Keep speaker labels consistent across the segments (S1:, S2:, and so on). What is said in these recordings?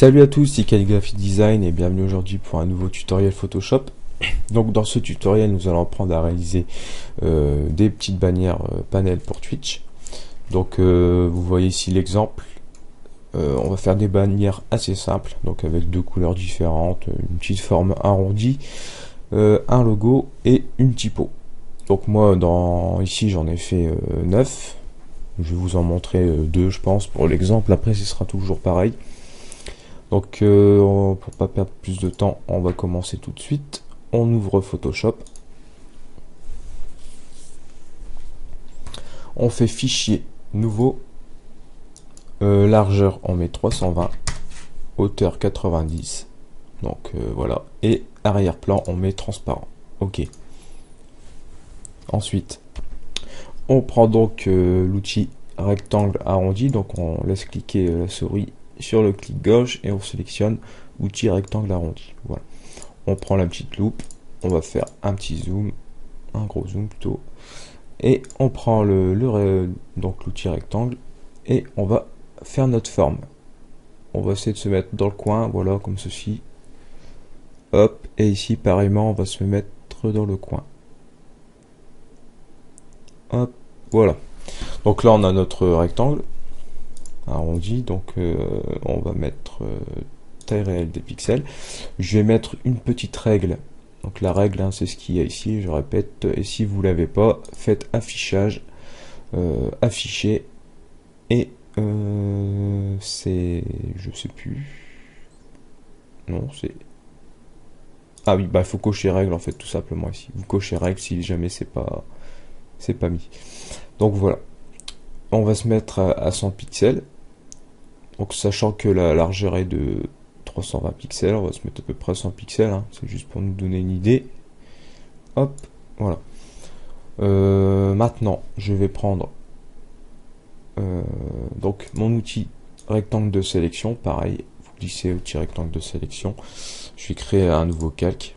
S1: Salut à tous, c'est Calligraphy Design et bienvenue aujourd'hui pour un nouveau tutoriel Photoshop. Donc dans ce tutoriel nous allons apprendre à réaliser des petites bannières panel pour Twitch. Donc vous voyez ici l'exemple. On va faire des bannières assez simples, donc avec deux couleurs différentes, une petite forme arrondie, un logo et une typo. Donc moi ici j'en ai fait 9. Je vais vous en montrer 2 je pense pour l'exemple, après ce sera toujours pareil. Donc pour pas perdre plus de temps, on va commencer tout de suite. On ouvre Photoshop. On fait fichier nouveau. Largeur on met 320. Hauteur 90. Donc voilà. Et arrière-plan on met transparent. Ok. Ensuite, on prend donc l'outil rectangle arrondi. Donc on laisse cliquer la souris sur le clic gauche et on sélectionne outil rectangle arrondi. Voilà. On prend la petite loupe, on va faire un petit zoom, un gros zoom plutôt, et on prend donc l'outil rectangle et on va faire notre forme. On va essayer de se mettre dans le coin, voilà, comme ceci. Hop, et ici pareillement on va se mettre dans le coin. Hop, voilà. Donc là on a notre rectangle arrondi, donc on va mettre taille réelle des pixels. Je vais mettre une petite règle, donc la règle c'est ce qu'il y a ici, je répète, et si vous l'avez pas, faites affichage, afficher, et c'est, je sais plus, non c'est, ah oui, bah il faut cocher règle en fait tout simplement ici, vous cochez règle si jamais c'est pas mis. Donc voilà, on va se mettre à 100 pixels. Donc sachant que la largeur est de 320 pixels, on va se mettre à peu près à 100 pixels, hein. C'est juste pour nous donner une idée. Hop, voilà. Maintenant, je vais prendre donc mon outil rectangle de sélection, pareil, vous glissez outil rectangle de sélection. Je vais créer un nouveau calque.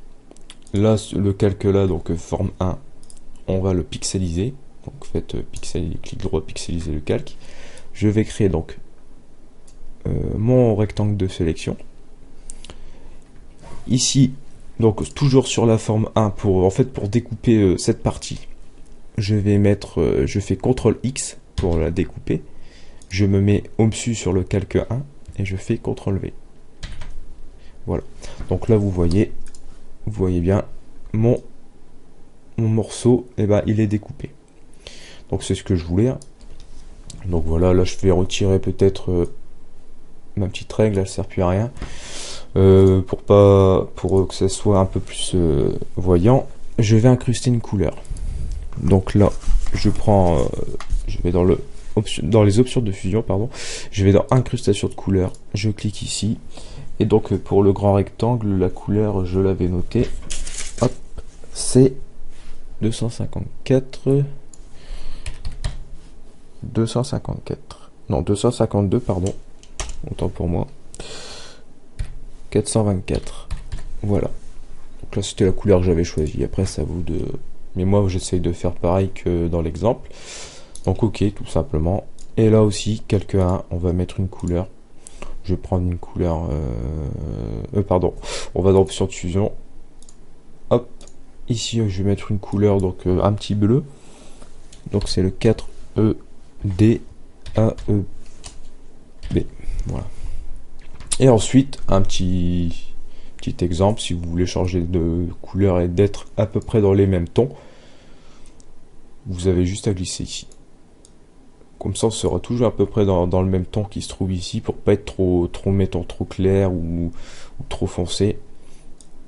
S1: Là, le calque là, donc forme 1, on va le pixeliser. Donc faites pixeliser, clic droit, pixeliser le calque. Je vais créer donc mon rectangle de sélection. Ici, donc toujours sur la forme 1, pour découper cette partie, je vais mettre, je fais CTRL X pour la découper. Je me mets au-dessus sur le calque 1 et je fais CTRL V. Voilà. Donc là vous voyez bien mon morceau, et ben il est découpé. Donc c'est ce que je voulais. Donc voilà, là je vais retirer peut-être ma petite règle, elle sert plus à rien. Pour que ça soit un peu plus voyant, je vais incruster une couleur. Donc là, je prends, je vais dans les options de fusion, pardon. Je vais dans incrustation de couleur. Je clique ici. Et donc pour le grand rectangle, la couleur, je l'avais notée. Hop, c'est 254. Non, 252, pardon. Autant pour moi. 424. Voilà. Donc là c'était la couleur que j'avais choisie. Après c'est à vous de... Mais moi j'essaye de faire pareil que dans l'exemple. Donc ok, tout simplement. Et là aussi, calque 1, on va mettre une couleur. Je vais prendre une couleur... pardon. On va dans option de fusion. Hop. Ici je vais mettre une couleur, donc un petit bleu. Donc c'est le 4EDAEB. Voilà. Et ensuite, un petit exemple, si vous voulez changer de couleur et d'être à peu près dans les mêmes tons, vous avez juste à glisser ici. Comme ça, on sera toujours à peu près dans le même ton qui se trouve ici, pour pas être mettons, trop clair ou trop foncé.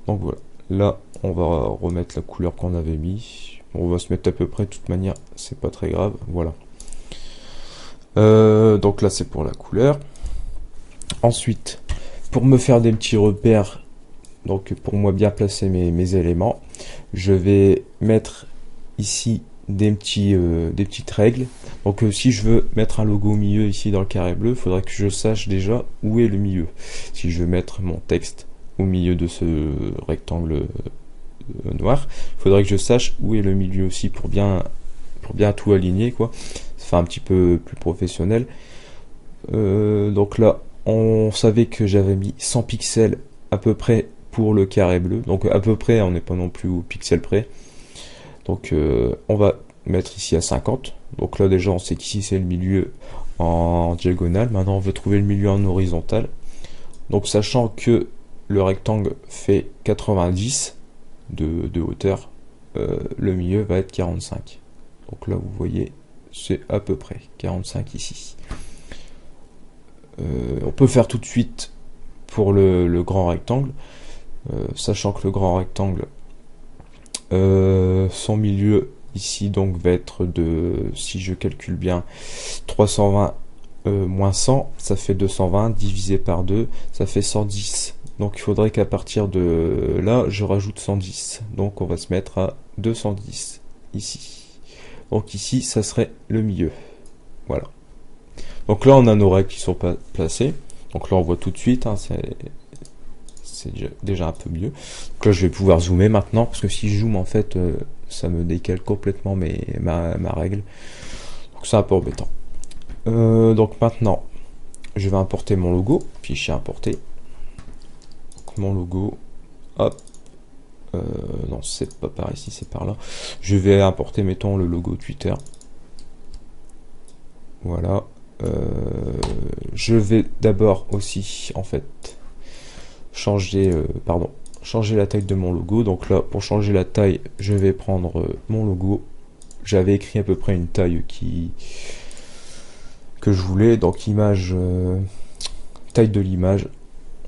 S1: Donc voilà. Là, on va remettre la couleur qu'on avait mis. On va se mettre à peu près, de toute manière, c'est pas très grave. Voilà. Donc là, c'est pour la couleur. Ensuite, pour me faire des petits repères, donc pour moi bien placer mes éléments, je vais mettre ici des petites règles. Donc si je veux mettre un logo au milieu ici dans le carré bleu, il faudrait que je sache déjà où est le milieu. Si je veux mettre mon texte au milieu de ce rectangle noir, il faudrait que je sache où est le milieu aussi pour bien tout aligner, quoi. Ça fait un petit peu plus professionnel. Donc là, on savait que j'avais mis 100 pixels à peu près pour le carré bleu. Donc à peu près, on n'est pas non plus au pixel près. Donc on va mettre ici à 50. Donc là déjà on sait qu'ici c'est le milieu en diagonale. Maintenant on veut trouver le milieu en horizontal. Donc sachant que le rectangle fait 90 de hauteur, le milieu va être 45. Donc là vous voyez c'est à peu près 45 ici. On peut faire tout de suite pour le grand rectangle, sachant que le grand rectangle, son milieu ici donc va être de, si je calcule bien, 320 moins 100, ça fait 220, divisé par 2, ça fait 110. Donc il faudrait qu'à partir de là, je rajoute 110. Donc on va se mettre à 210 ici. Donc ici, ça serait le milieu. Voilà. Donc là, on a nos règles qui sont placées. Donc là, on voit tout de suite, hein, c'est déjà un peu mieux. Donc là, je vais pouvoir zoomer maintenant, parce que si je zoome, en fait, ça me décale complètement ma règle. Donc c'est un peu embêtant. Donc maintenant, je vais importer mon logo, fichier importé. Donc, mon logo, hop. Non, c'est pas par ici, c'est par là. Je vais importer, mettons, le logo Twitter. Voilà. Je vais d'abord aussi, en fait, changer la taille de mon logo. Donc là, pour changer la taille, je vais prendre mon logo. J'avais écrit à peu près une taille que je voulais. Donc image, taille de l'image,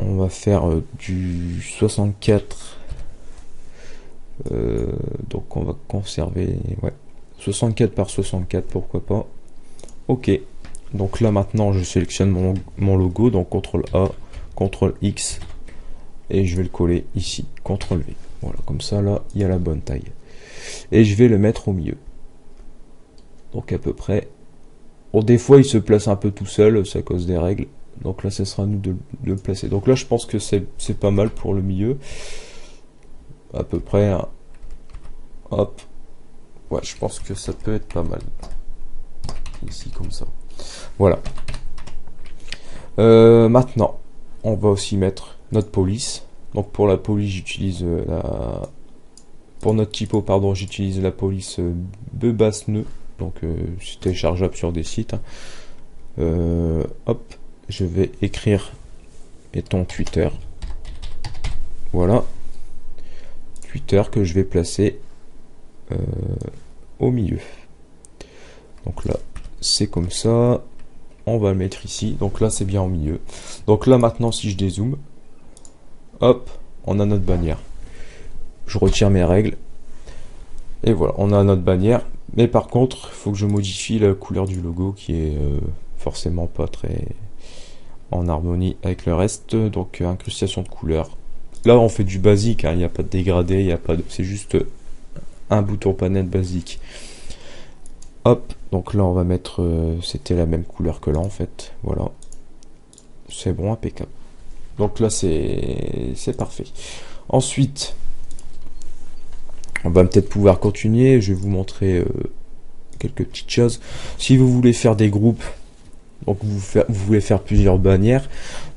S1: on va faire du 64. Donc on va conserver, ouais, 64 par 64, pourquoi pas. Ok. Donc là maintenant je sélectionne mon logo, donc CTRL A, CTRL X, et je vais le coller ici, CTRL V. Voilà, comme ça là il y a la bonne taille. Et je vais le mettre au milieu. Donc à peu près. Bon, des fois il se place un peu tout seul, c'est à cause des règles. Donc là ce sera à nous de le placer. Donc là je pense que c'est pas mal pour le milieu. À peu près. Hein. Hop. Ouais, je pense que ça peut être pas mal. Ici comme ça. Voilà. Maintenant, on va aussi mettre notre police. Donc pour la police, j'utilise pour notre typo, pardon, j'utilise la police Bebasneux. Donc c'est téléchargeable sur des sites. Hop, je vais écrire, mettons Twitter. Voilà. Twitter que je vais placer au milieu. Donc là, c'est comme ça. On va le mettre ici. Donc là, c'est bien au milieu. Donc là, maintenant, si je dézoome, hop, on a notre bannière. Je retire mes règles. Et voilà, on a notre bannière. Mais par contre, il faut que je modifie la couleur du logo qui est forcément pas très en harmonie avec le reste. Donc, incrustation de couleurs. Là, on fait du basique. Hein. Il n'y a pas de dégradé. Il n'y a pas de... C'est juste un bouton panel basique. Hop, donc là on va mettre, c'était la même couleur que là en fait, voilà, c'est bon, impeccable. Donc là c'est parfait. Ensuite, on va peut-être pouvoir continuer, je vais vous montrer quelques petites choses. Si vous voulez faire des groupes, donc vous voulez faire plusieurs bannières,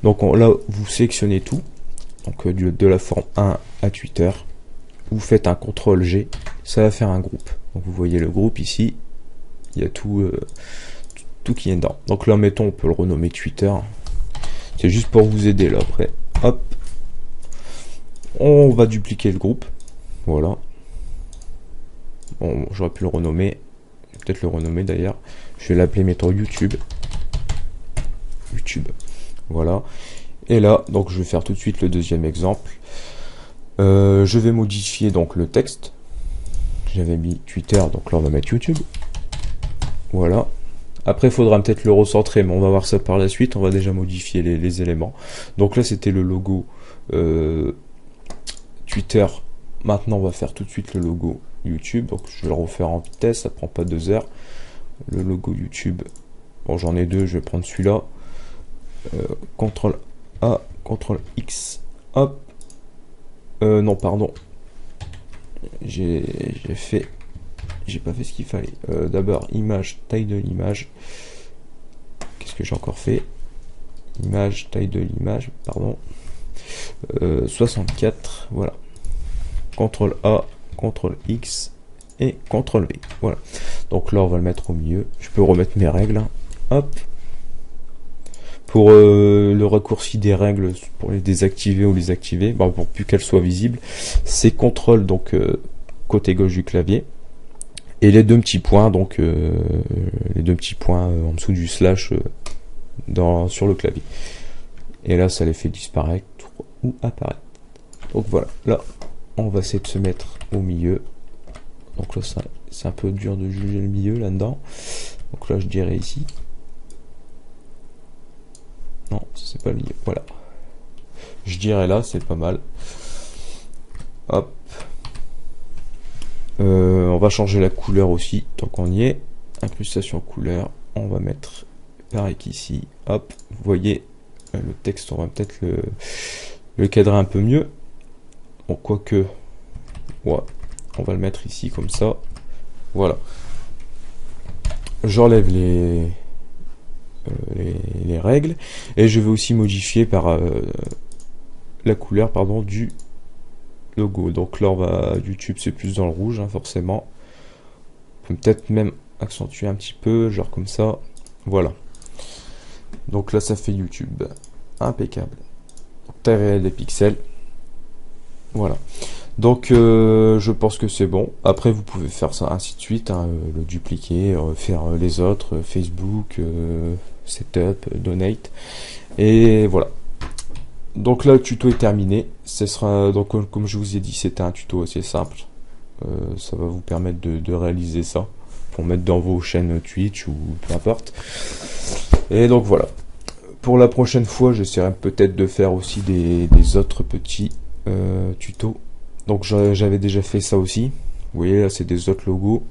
S1: donc là vous sélectionnez tout, donc de la forme 1 à Twitter, vous faites un CTRL G, ça va faire un groupe. Donc vous voyez le groupe ici. Il y a tout qui est dedans. Donc là, mettons, on peut le renommer Twitter. C'est juste pour vous aider là après. Hop. On va dupliquer le groupe. Voilà. Bon, j'aurais pu le renommer. Peut-être le renommer d'ailleurs. Je vais l'appeler, mettons, YouTube. YouTube. Voilà. Et là, donc je vais faire tout de suite le deuxième exemple. Je vais modifier donc le texte. J'avais mis Twitter, donc là on va mettre YouTube. Voilà. Après, il faudra peut-être le recentrer, mais on va voir ça par la suite. On va déjà modifier les éléments. Donc là, c'était le logo Twitter. Maintenant, on va faire tout de suite le logo YouTube. Donc, je vais le refaire en vitesse. Ça prend pas 2 heures. Le logo YouTube. Bon, j'en ai deux. Je vais prendre celui-là. CTRL A, CTRL X. Hop. Non, pardon. J'ai pas fait ce qu'il fallait. D'abord, image, taille de l'image. Qu'est-ce que j'ai encore fait? image, taille de l'image, pardon, 64, voilà. CTRL A, CTRL X et CTRL V, voilà. Donc là on va le mettre au milieu, je peux remettre mes règles, hein. Hop. Pour le raccourci des règles, pour les désactiver ou les activer, bon, pour plus qu'elles soient visibles, c'est CTRL, donc côté gauche du clavier, et les deux petits points, donc les deux petits points en dessous du slash sur le clavier. Et là, ça les fait disparaître ou apparaître. Donc voilà, là, on va essayer de se mettre au milieu. Donc là, c'est un peu dur de juger le milieu là-dedans. Donc là, je dirais ici. Non, c'est pas le milieu. Voilà. Je dirais là, c'est pas mal. Hop. On va changer la couleur aussi, tant qu'on y est. Incrustation couleur. On va mettre pareil qu'ici. Hop. Vous voyez, le texte, on va peut-être le cadrer un peu mieux. Bon, quoique, ouais, on va le mettre ici comme ça. Voilà. J'enlève les règles et je vais aussi modifier par la couleur, pardon, du logo. Donc là, on va YouTube, c'est plus dans le rouge, hein, forcément. On peut peut-être même accentuer un petit peu, genre comme ça. Voilà. Donc là, ça fait YouTube. Impeccable. Taille réelle des pixels. Voilà. Donc je pense que c'est bon. Après vous pouvez faire ça ainsi de suite, hein, le dupliquer, faire les autres, Facebook, setup, donate. Et voilà. Donc là le tuto est terminé. Ce sera donc comme je vous ai dit, c'était un tuto assez simple. Ça va vous permettre de réaliser ça pour mettre dans vos chaînes Twitch ou peu importe. Et donc voilà. Pour la prochaine fois, j'essaierai peut-être de faire aussi des autres petits tutos. Donc j'avais déjà fait ça aussi. Vous voyez là, c'est des autres logos.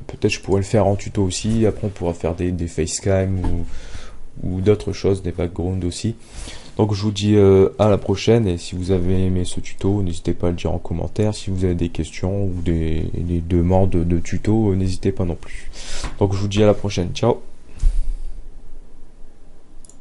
S1: Peut-être je pourrais le faire en tuto aussi. Après on pourra faire des facecam ou d'autres choses, des backgrounds aussi. Donc je vous dis à la prochaine, et si vous avez aimé ce tuto, n'hésitez pas à le dire en commentaire. Si vous avez des questions ou des demandes de tuto, n'hésitez pas non plus. Donc je vous dis à la prochaine, ciao.